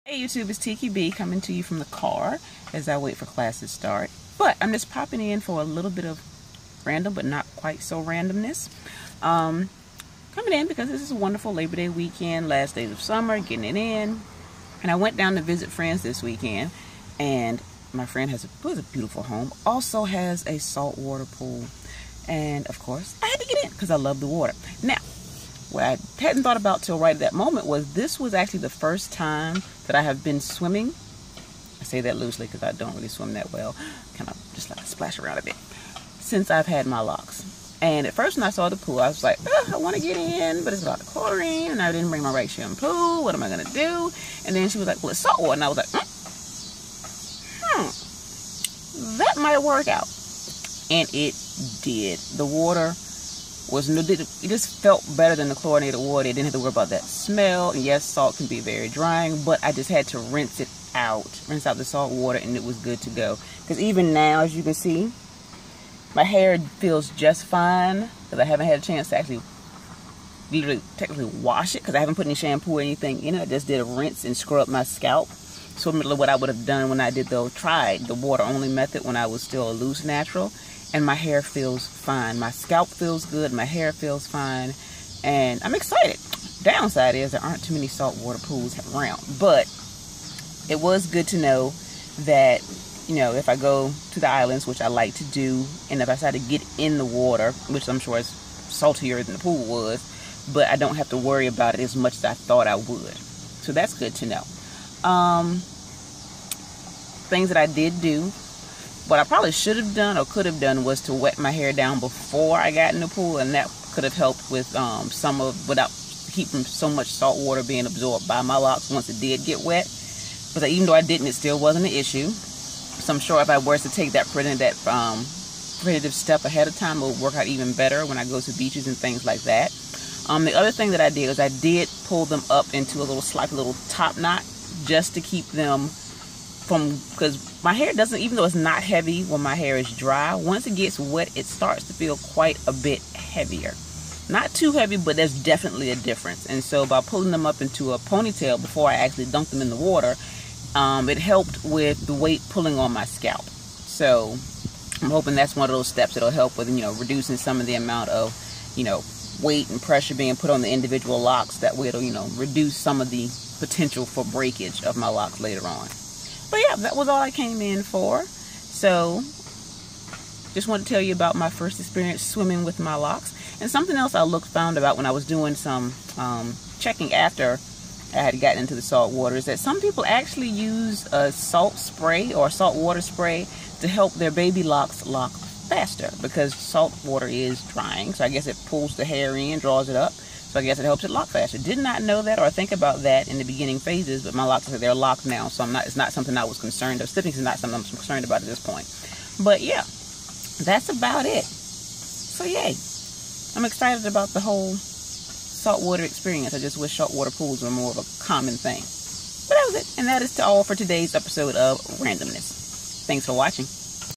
Hey YouTube, it's Tiki B coming to you from the car as I wait for class to start. But I'm just popping in for a little bit of random, but not quite so randomness. Coming in because this is a wonderful Labor Day weekend, last days of summer, getting it in. And I went down to visit friends this weekend, and my friend has a beautiful home, also has a saltwater pool. And of course, I had to get in because I love the water. Now, what I hadn't thought about till right at that moment was this was actually the first time that I have been swimming. I say that loosely because I don't really swim that well. Kind of just like splash around a bit. Since I've had my locks. And at first when I saw the pool, I was like, I want to get in, but it's a lot of chlorine, and I didn't bring my right shampoo. What am I going to do? And then she was like, well, it's salt water. And I was like, that might work out. And it did. The water was no, it just felt better than the chlorinated water. I didn't have to worry about that smell. And yes, salt can be very drying, but I just had to rinse out the salt water, and it was good to go. Because even now, as you can see, my hair feels just fine because I haven't had a chance to actually technically wash it because I haven't put any shampoo or anything in it. I just did a rinse and scrub my scalp. Similar to what I would have done when I tried the water only method when I was still a loose natural. And my hair feels fine. My scalp feels good. My hair feels fine. And I'm excited. Downside is there aren't too many saltwater pools around. But it was good to know that, you know, if I go to the islands, which I like to do, and if I decide to get in the water, which I'm sure is saltier than the pool was, but I don't have to worry about it as much as I thought I would. So that's good to know. Things that I did do. What I probably should have done or could have done was to wet my hair down before I got in the pool, and that could have helped with without keeping so much salt water being absorbed by my locks once it did get wet. But even though I didn't, it still wasn't an issue. So I'm sure if I were to take that preventative step ahead of time, it would work out even better when I go to beaches and things like that. The other thing that I did was I did pull them up into a little top knot just to keep them because my hair doesn't, even though it's not heavy when my hair is dry, once it gets wet, it starts to feel quite a bit heavier. Not too heavy, but there's definitely a difference. And so by pulling them up into a ponytail before I actually dunked them in the water, it helped with the weight pulling on my scalp. So I'm hoping that's one of those steps that'll help with, reducing some of the amount of, weight and pressure being put on the individual locks. That way it'll, reduce some of the potential for breakage of my locks later on. But yeah, that was all I came in for. So just want to tell you about my first experience swimming with my locks. And something else I found out when I was doing some checking after I had gotten into the salt water is that some people actually use a salt spray or salt water spray to help their baby locks lock faster, because salt water is drying. So I guess it pulls the hair in, draws it up. So I guess it helps it lock faster. Did not know that or think about that in the beginning phases, but my locks, they're locked now, so it's not something I was concerned of. Stiffness is not something I'm concerned about at this point. But yeah, that's about it. So yay. I'm excited about the whole saltwater experience. I just wish saltwater pools were more of a common thing. But that was it. And that is all for today's episode of Randomness. Thanks for watching.